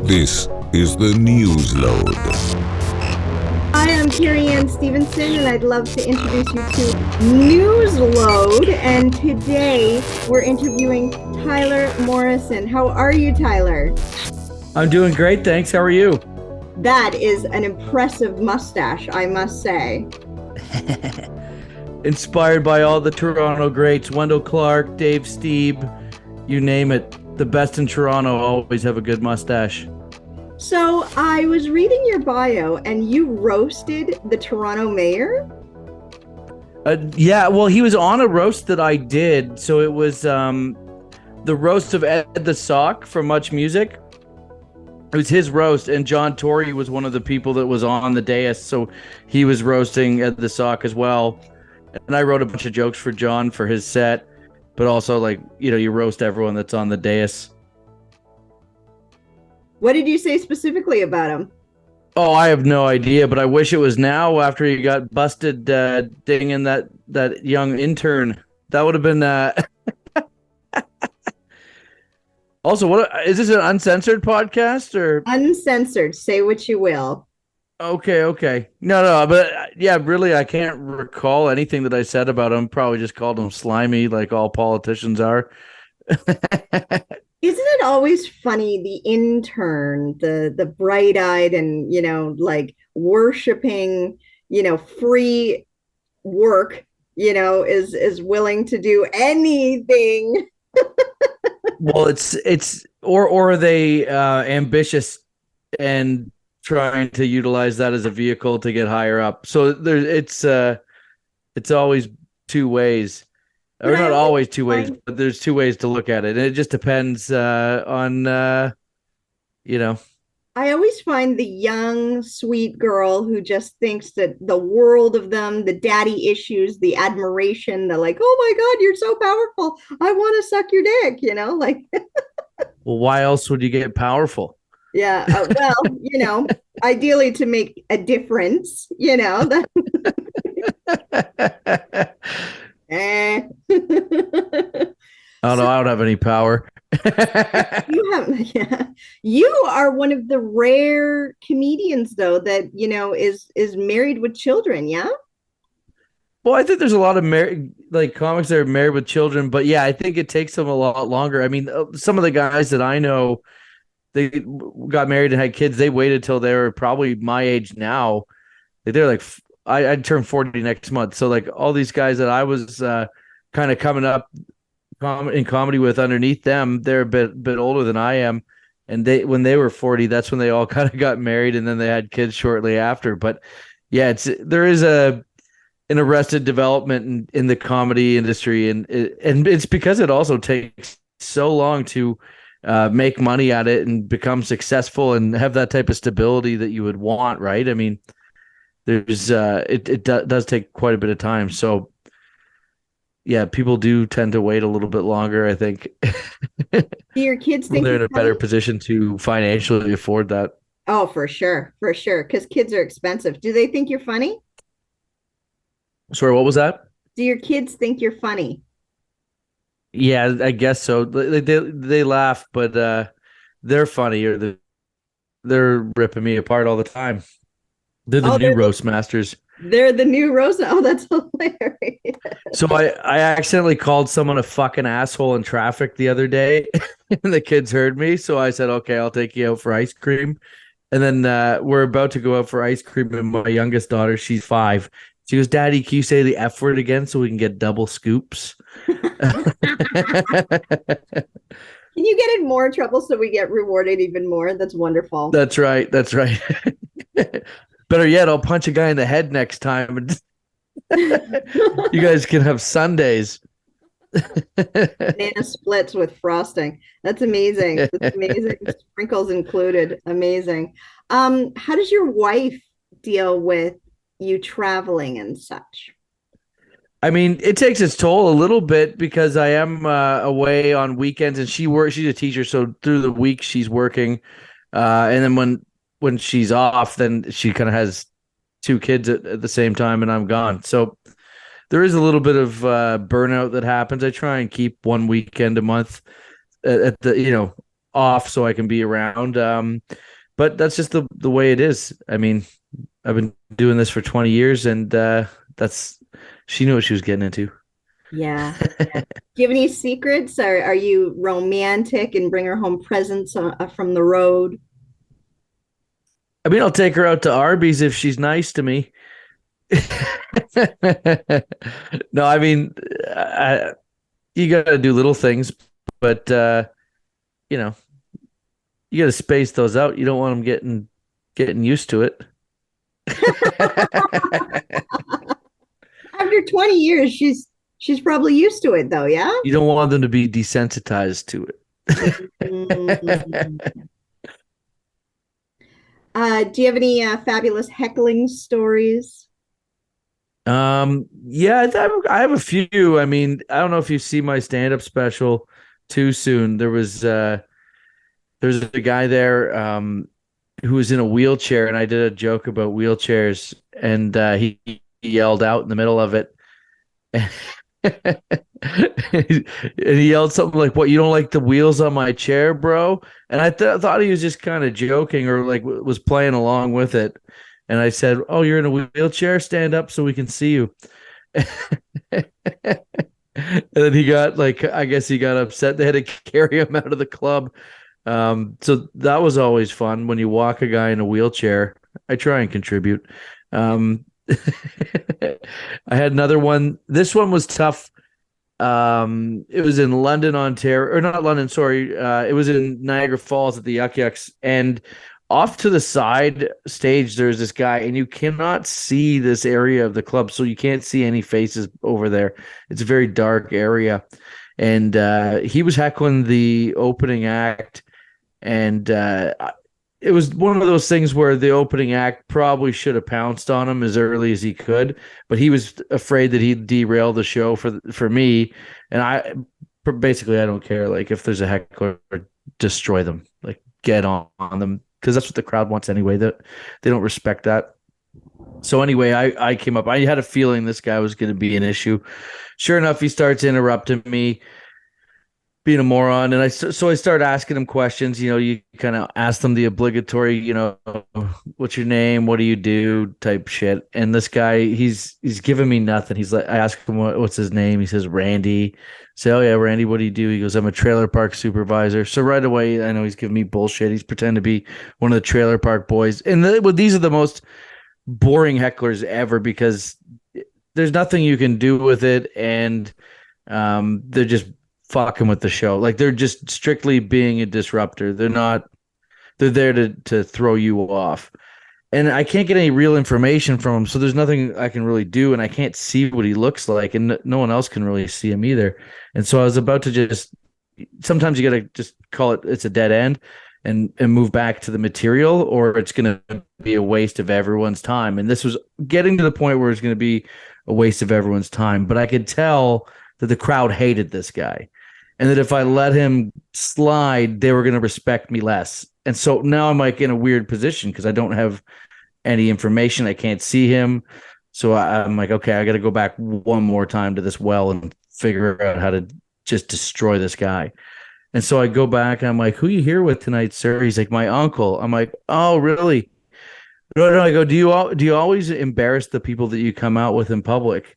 This is the Newsload. Hi, I'm Carrie Anne Stevenson, and I'd love to introduce you to Newsload. And today we're interviewing Tyler Morrison. How are you, Tyler? I'm doing great, thanks. How are you? That is an impressive mustache, I must say. Inspired by all the Toronto greats, Wendell Clark, Dave Steeb, you name it. The best in Toronto always have a good mustache. So I was reading your bio, and you roasted the Toronto mayor? Yeah, well, he was on a roast that I did. So it was the roast of Ed the Sock from Much Music. It was his roast, and John Tory was one of the people that was on the dais, so he was roasting Ed the Sock as well. And I wrote a bunch of jokes for John for his set, but also, like, you roast everyone that's on the dais. What did you say specifically about him? Oh, I have no idea, but I wish it was now after he got busted dinging that young intern. That would have been... Also, what is this, an uncensored podcast or Uncensored, say what you will. Okay. No, but yeah, really, I can't recall anything that I said about him. Probably just called him slimy, like all politicians are. Isn't it always funny, the intern, the bright-eyed and, like worshiping, free work, is willing to do anything. Well, it's or are they ambitious and trying to utilize that as a vehicle to get higher up? So it's always two ways. Or not always two ways, but there's two ways to look at it. And it just depends on. I always find the young, sweet girl who just thinks that the world of them, the daddy issues, the admiration, the like, oh my God, you're so powerful. I want to suck your dick, like. Well, why else would you get powerful? Yeah. Well, ideally to make a difference, that. I don't know. I don't have any power. You are one of the rare comedians, though, that is married with children. Yeah. Well, I think there's a lot of comics that are married with children, but yeah, I think it takes them a lot longer. I mean, some of the guys that I know, they got married and had kids. They waited till they were probably my age now. They're like, I'd turn 40 next month. So like all these guys that I was kind of coming up in comedy with underneath them, they're a bit older than I am. And when they were 40, that's when they all kind of got married, and then they had kids shortly after. But yeah, there is an arrested development in the comedy industry, and it's because it also takes so long to make money at it and become successful and have that type of stability that you would want, right? I mean, there's it does take quite a bit of time. So yeah, people do tend to wait a little bit longer, I think. Do your kids think they're in a better position to financially afford that? Oh, for sure. Because kids are expensive. Do they think you're funny? Sorry, what was that? Do your kids think you're funny? Yeah, I guess so. They laugh, but they're funny, or they're ripping me apart all the time. They're the new roast masters. They're the new roast. Oh, that's hilarious. So I accidentally called someone a fucking asshole in traffic the other day, and the kids heard me. So I said, okay, I'll take you out for ice cream. And then we're about to go out for ice cream, and my youngest daughter, she's 5. She goes, Daddy, can you say the F word again so we can get double scoops? Can you get in more trouble so we get rewarded even more? That's wonderful. That's right. Better yet, I'll punch a guy in the head next time. And you guys can have Sundays. Banana splits with frosting. That's amazing. Sprinkles included. Amazing. How does your wife deal with you traveling and such? I mean, it takes its toll a little bit because I am away on weekends, and she's a teacher, so through the week she's working, and then when she's off, then she kind of has 2 kids at the same time, and I'm gone. So there is a little bit of burnout that happens. I try and keep one weekend a month at the off so I can be around. But that's just the way it is. I mean, I've been doing this for 20 years, and she knew what she was getting into. Yeah. Do you have any secrets? Are you romantic and bring her home presents from the road? I mean, I'll take her out to Arby's if she's nice to me. No, I mean, you got to do little things, but you know, you got to space those out. You don't want them getting used to it. After 20 years, she's probably used to it though, yeah? You don't want them to be desensitized to it. Mm. Do you have any fabulous heckling stories? Yeah, I have a few. I mean, I don't know if you see my stand-up special too soon. There's a guy there who was in a wheelchair, and I did a joke about wheelchairs, and he yelled out in the middle of it. And he yelled something like, "What, you don't like the wheels on my chair, bro?" And I thought he was just kind of joking, or like was playing along with it. And I said, "Oh, you're in a wheelchair? Stand up so we can see you." And then he got I guess he got upset. They had to carry him out of the club. So that was always fun when you walk a guy in a wheelchair. I try and contribute. I had another one. This one was tough. It was in London, Ontario, or not London, sorry. It was in Niagara Falls at the Yuck Yucks, and off to the side stage, there's this guy, and you cannot see this area of the club, so you can't see any faces over there. It's a very dark area, and he was heckling the opening act, and it was one of those things where the opening act probably should have pounced on him as early as he could, but he was afraid that he'd derail the show for me. And I don't care. Like, if there's a heckler, destroy them, like get on them, because that's what the crowd wants anyway. That they don't respect that. So anyway, I came up. I had a feeling this guy was going to be an issue. Sure enough, he starts interrupting me, being a moron, and I start asking him questions. You kind of ask them the obligatory, what's your name, what do you do, type shit. And this guy, he's giving me nothing. He's like, I ask him what's his name. He says Randy. I say, oh yeah, Randy, what do you do? He goes, I'm a trailer park supervisor. So right away, I know he's giving me bullshit. He's pretending to be one of the trailer park boys. And these are the most boring hecklers ever, because there's nothing you can do with it, and they're just fucking with the show. Like, they're just strictly being a disruptor. They're there to throw you off. And I can't get any real information from him, so there's nothing I can really do, and I can't see what he looks like, and no one else can really see him either. And so I was about to sometimes you got to just call it's a dead end and move back to the material, or it's going to be a waste of everyone's time. And this was getting to the point where it's going to be a waste of everyone's time. But I could tell that the crowd hated this guy, and that if I let him slide, they were going to respect me less. And so now I'm like in a weird position because I don't have any information. I can't see him. So I'm like, okay, I got to go back one more time to this well and figure out how to just destroy this guy. And so I go back and I'm like, who you here with tonight, sir? He's like, my uncle. I'm like, oh, really? No. I go, do you always embarrass the people that you come out with in public?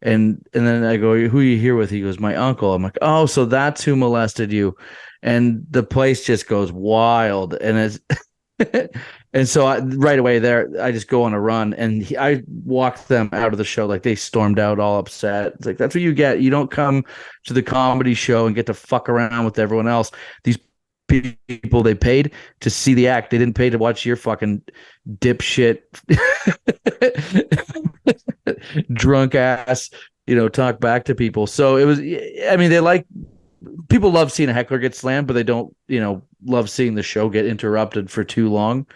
And then I go, who are you here with? He goes, my uncle. I'm like, oh, so that's who molested you. And the place just goes wild. And it's and so right away there, I just go on a run, and I walked them out of the show. Like, they stormed out all upset. It's like, that's what you get. You don't come to the comedy show and get to fuck around with everyone else. These people, they paid to see the act. They didn't pay to watch your fucking dipshit drunk ass, talk back to people. So it was, I mean, people love seeing a heckler get slammed, but they don't, love seeing the show get interrupted for too long.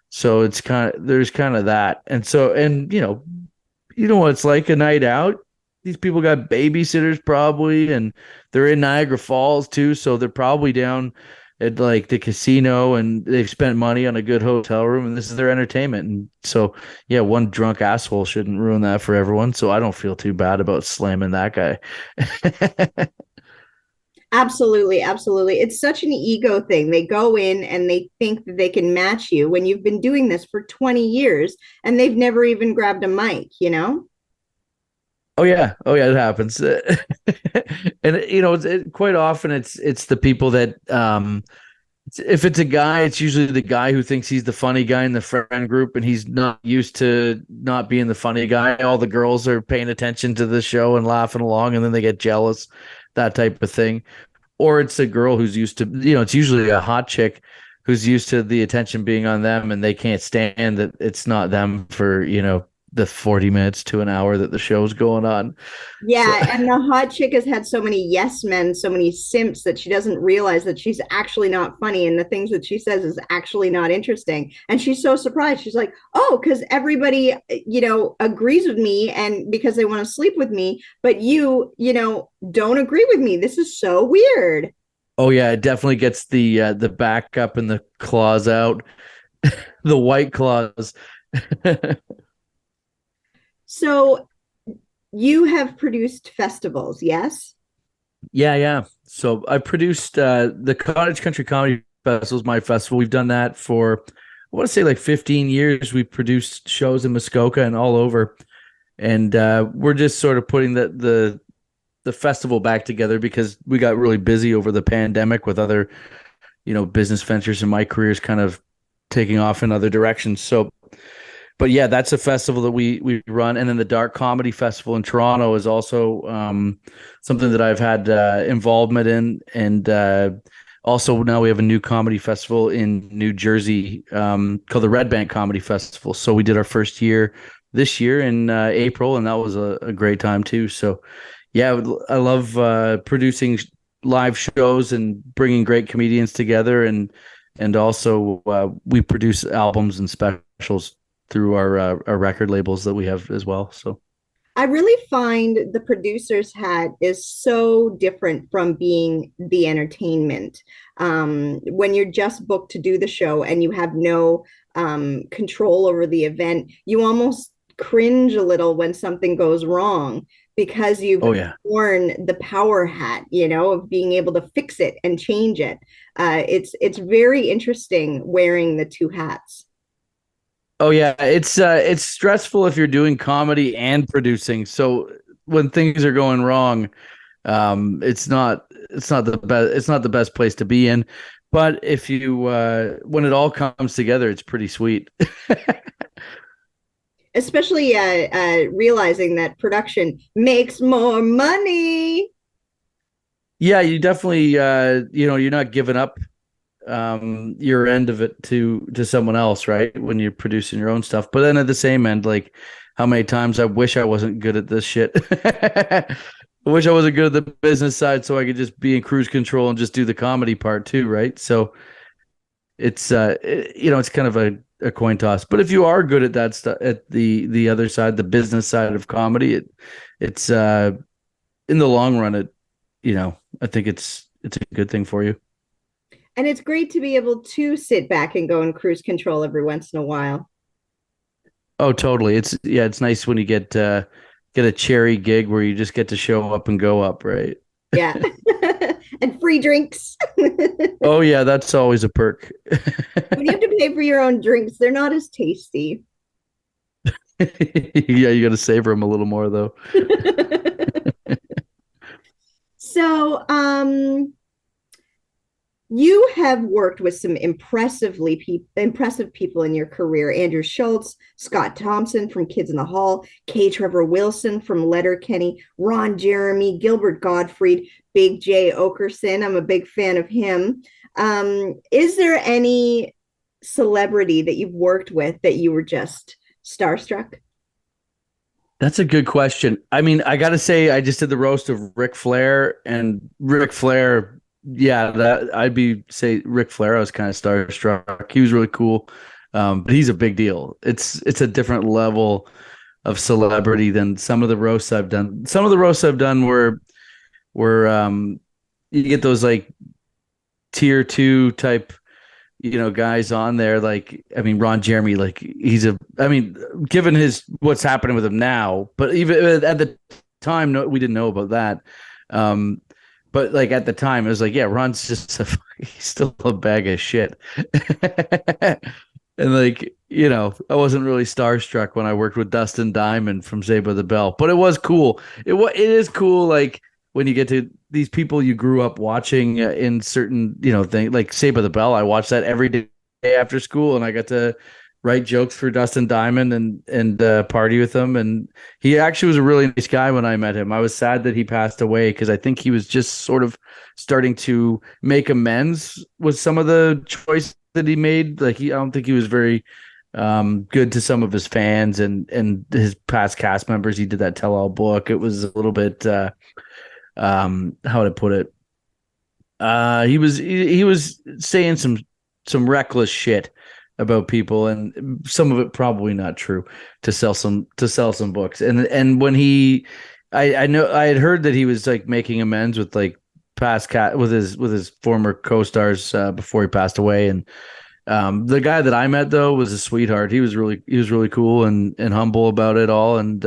So there's kind of that. And so, and you know what it's like a night out. These people got babysitters probably, and they're in Niagara Falls too. So they're probably down at like the casino, and they've spent money on a good hotel room, and this is their entertainment. And so, yeah, one drunk asshole shouldn't ruin that for everyone. So I don't feel too bad about slamming that guy. Absolutely, absolutely. It's such an ego thing. They go in and they think that they can match you when you've been doing this for 20 years and they've never even grabbed a mic, you know? Oh yeah, it happens. And quite often it's the people that if it's a guy, it's usually the guy who thinks he's the funny guy in the friend group and he's not used to not being the funny guy. All the girls are paying attention to the show and laughing along, and then they get jealous, that type of thing. Or it's a girl who's used to, it's usually a hot chick who's used to the attention being on them, and they can't stand that it's not them for, the 40 minutes to an hour that the show's going on. Yeah, and the hot chick has had so many yes men, so many simps that she doesn't realize that she's actually not funny and the things that she says is actually not interesting. And she's so surprised. She's like, "Oh, because everybody, agrees with me and because they want to sleep with me, but don't agree with me. This is so weird." Oh yeah, it definitely gets the back up and the claws out, the white claws. So you have produced festivals, yes? Yeah. So I produced the Cottage Country Comedy Festival is my festival. We've done that for, I want to say like 15 years. We produced shows in Muskoka and all over. And we're just sort of putting the festival back together because we got really busy over the pandemic with other, business ventures, and my career is kind of taking off in other directions. So, but yeah, that's a festival that we run. And then the Dark Comedy Festival in Toronto is also something that I've had involvement in. And also now we have a new comedy festival in New Jersey called the Red Bank Comedy Festival. So we did our first year this year in April, and that was a great time too. So yeah, I love producing live shows and bringing great comedians together. And also we produce albums and specials through our record labels that we have as well. So I really find the producer's hat is so different from being the entertainment. When you're just booked to do the show and you have no control over the event, you almost cringe a little when something goes wrong because you've worn the power hat, of being able to fix it and change it. It's very interesting wearing the two hats. Oh yeah, it's stressful if you're doing comedy and producing. So when things are going wrong, it's not the best place to be in. But if you when it all comes together, it's pretty sweet. Especially realizing that production makes more money. Yeah, you definitely you're not giving up your end of it to someone else, right, when you're producing your own stuff. But then at the same end, like, how many times I wish I wasn't good at this shit. I wish I wasn't good at the business side so I could just be in cruise control and just do the comedy part too, right? So it's it's kind of a coin toss. But if you are good at that stuff, at the other side, the business side of comedy, it's in the long run, I think it's a good thing for you. And it's great to be able to sit back and go in cruise control every once in a while. Oh, totally. It's nice when you get a cherry gig where you just get to show up and go up, right? Yeah. And free drinks. Oh yeah, that's always a perk. When you have to pay for your own drinks, they're not as tasty. Yeah, you got to savor them a little more though. So, you have worked with some impressive people in your career. Andrew Schultz, Scott Thompson from Kids in the Hall, K. Trevor Wilson from Letterkenny, Ron Jeremy, Gilbert Godfrey, Big J. Okerson. I'm a big fan of him. Is there any celebrity that you've worked with that you were just starstruck? That's a good question. I mean, I got to say, I just did the roast of Ric Flair, and Ric Flair. Yeah, that say Ric Flair. I was kind of starstruck. He was really cool, but he's a big deal. It's a different level of celebrity than some of the roasts I've done. Some of the roasts I've done were you get those like tier 2 type, guys on there. Like, I mean, Ron Jeremy, like given what's happening with him now, but even at the time, no, we didn't know about that. But like at the time, it was like, yeah, Ron's just he's still a bag of shit. And like, I wasn't really starstruck when I worked with Dustin Diamond from Saved by the Bell, but it was cool. It is cool. Like when you get to these people you grew up watching in certain, things like Saved by the Bell. I watched that every day after school, and I got to write jokes for Dustin Diamond and party with him. And he actually was a really nice guy when I met him. I was sad that he passed away because I think he was just sort of starting to make amends with some of the choices that he made. Like I don't think he was very good to some of his fans and his past cast members. He did that tell-all book. It was a little bit how to put it. He was saying some reckless shit about people, and some of it probably not true, to sell some books. And when I know I had heard that he was like making amends with like past with his former co-stars before he passed away. And the guy that I met though was a sweetheart. He was really cool and humble about it all. And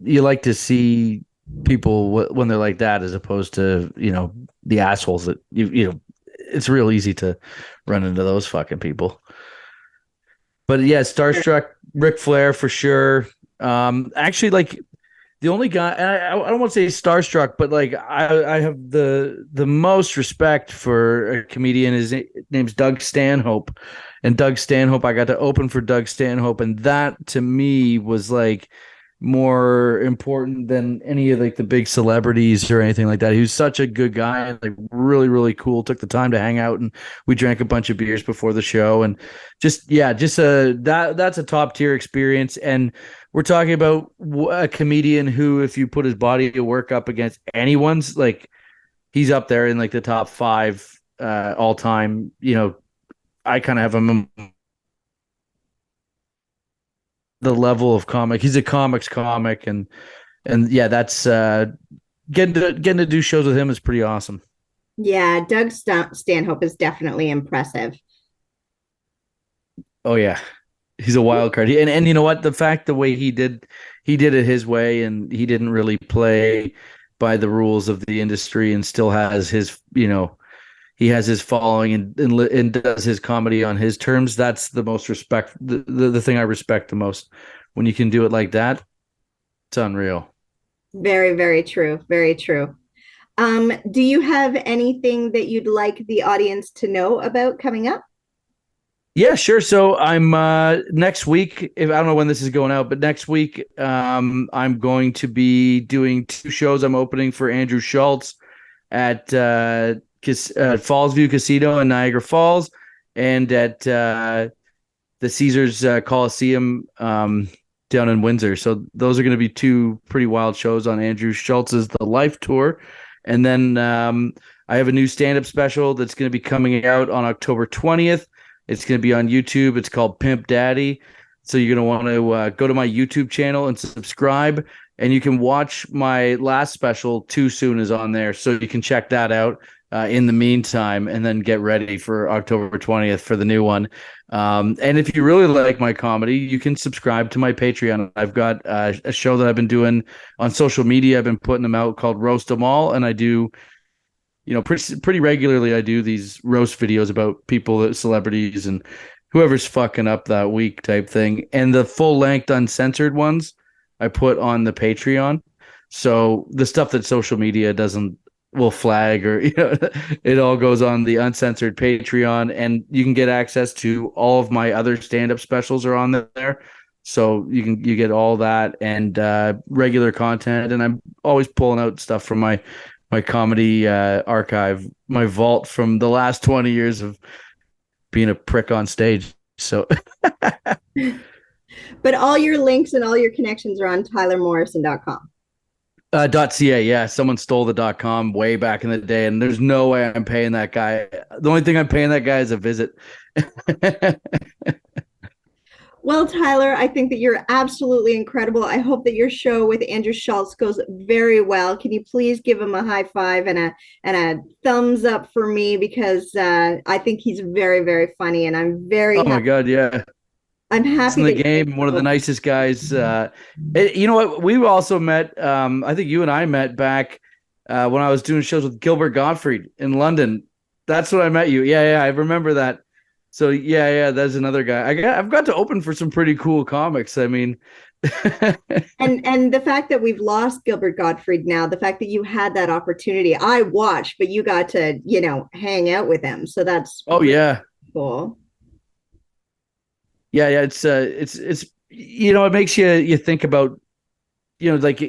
you like to see people when they're like that, as opposed to the assholes that it's real easy to run into those fucking people. But yeah, starstruck Ric Flair for sure. Actually, like the only guy, and I don't want to say starstruck, but like I have the most respect for a comedian. His name's Doug Stanhope, and Doug Stanhope, I got to open for Doug Stanhope, and that to me was like more important than any of like the big celebrities or anything like that. He was such a good guy, like really, really cool. Took the time to hang out, and we drank a bunch of beers before the show, and that's a top tier experience. And we're talking about a comedian who, if you put his body to work up against anyone's, like he's up there in like the top 5 all time. I kind of have him the level of comic. He's a comics comic, and yeah, that's getting to do shows with him is pretty awesome. Yeah, Doug Stanhope is definitely impressive. Oh yeah, he's a wild card. And you know what? The way he did it his way, and he didn't really play by the rules of the industry, and still has his he has his following and does his comedy on his terms. That's the most respect. The thing I respect the most, when you can do it like that, it's unreal. Very, very true. Very true. Do you have anything that you'd like the audience to know about coming up? Yeah, sure. So I'm next week, if I don't know when this is going out, but next week I'm going to be doing 2 shows. I'm opening for Andrew Schultz at Fallsview Casino in Niagara Falls, and at the Caesars Coliseum down in Windsor. So those are going to be 2 pretty wild shows on Andrew Schultz's The Life Tour. And then I have a new stand-up special that's going to be coming out on October 20th. It's going to be on YouTube. It's called Pimp Daddy. So you're going to want to go to my YouTube channel and subscribe, and you can watch my last special, Too Soon, is on there. So you can check that out in the meantime, and then get ready for October 20th for the new one. And if you really like my comedy, you can subscribe to my Patreon. I've got a show that I've been doing on social media. I've been putting them out called Roast 'Em All, and I do pretty regularly. I do these roast videos about people, celebrities, and whoever's fucking up that week type thing. And the full length uncensored ones I put on the Patreon. So the stuff that social media will flag, or it all goes on the uncensored Patreon, and you can get access to all of my other stand-up specials are on there. So you get all that and regular content, and I'm always pulling out stuff from my comedy archive, my vault from the last 20 years of being a prick on stage. So but all your links and all your connections are on tylermorrison.com. .ca, yeah. Someone stole the .com way back in the day, and there's no way I'm paying that guy. The only thing I'm paying that guy is a visit. Well, Tyler, I think that you're absolutely incredible. I hope that your show with Andrew Schultz goes very well. Can you please give him a high five and a thumbs up for me, because I think he's very, very funny, and I'm very my God, yeah. I'm happy. In the game, one of the nicest guys. You know what? We also met. I think you and I met back when I was doing shows with Gilbert Godfrey in London. That's when I met you. Yeah, I remember that. So yeah, that's another guy. I've got to open for some pretty cool comics. I mean, and the fact that we've lost Gilbert Gottfried now, the fact that you had that opportunity, I watched, but you got to, hang out with him. So that's yeah, cool. Yeah. It's it makes you think about, like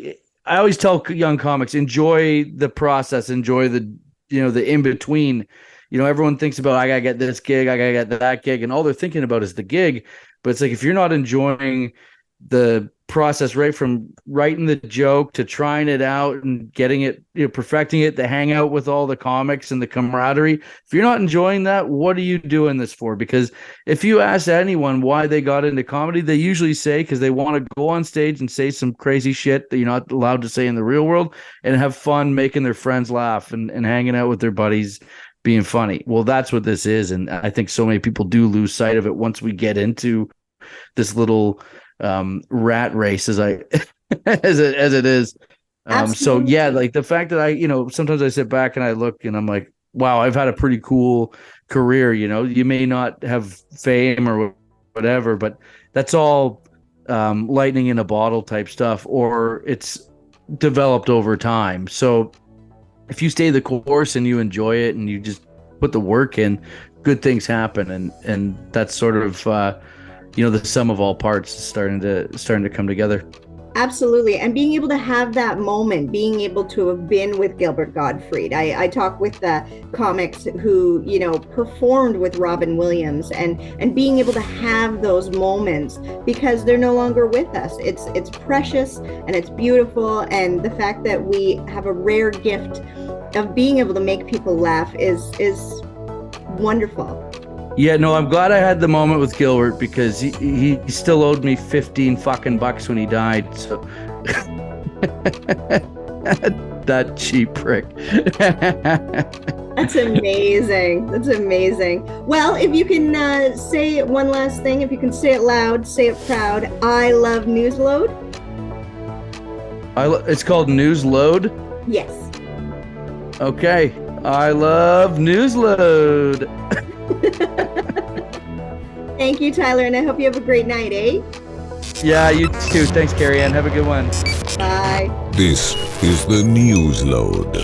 I always tell young comics, enjoy the process, enjoy the in between. Everyone thinks about, I gotta get this gig, I gotta get that gig, and all they're thinking about is the gig. But it's like, if you're not enjoying the process, right from writing the joke to trying it out and getting it, perfecting it, to hang out with all the comics and the camaraderie, if you're not enjoying that, what are you doing this for? Because if you ask anyone why they got into comedy, they usually say because they want to go on stage and say some crazy shit that you're not allowed to say in the real world, and have fun making their friends laugh and hanging out with their buddies, being funny. Well, that's what this is. And I think so many people do lose sight of it once we get into this little rat race, as it is. So yeah, like the fact that I, sometimes I sit back and I look and I'm like, wow, I've had a pretty cool career. You may not have fame or whatever, but that's all lightning in a bottle type stuff, or it's developed over time. So if you stay the course and you enjoy it and you just put the work in, good things happen. And that's sort of, the sum of all parts is starting to come together. Absolutely. And being able to have that moment, being able to have been with Gilbert Gottfried. I talk with comics who, performed with Robin Williams, and being able to have those moments because they're no longer with us. It's precious and it's beautiful. And the fact that we have a rare gift of being able to make people laugh is wonderful. Yeah, no, I'm glad I had the moment with Gilbert, because he still owed me $15 when he died. So that cheap prick. That's amazing. That's amazing. Well, if you can say one last thing, if you can say it loud, say it proud. I love Newsload. It's called Newsload? Yes. Okay. I love Newsload. Thank you, Tyler, and I hope you have a great night, eh? Yeah, you too. Thanks, Carrie Anne. Have a good one. Bye. This is the Newsload.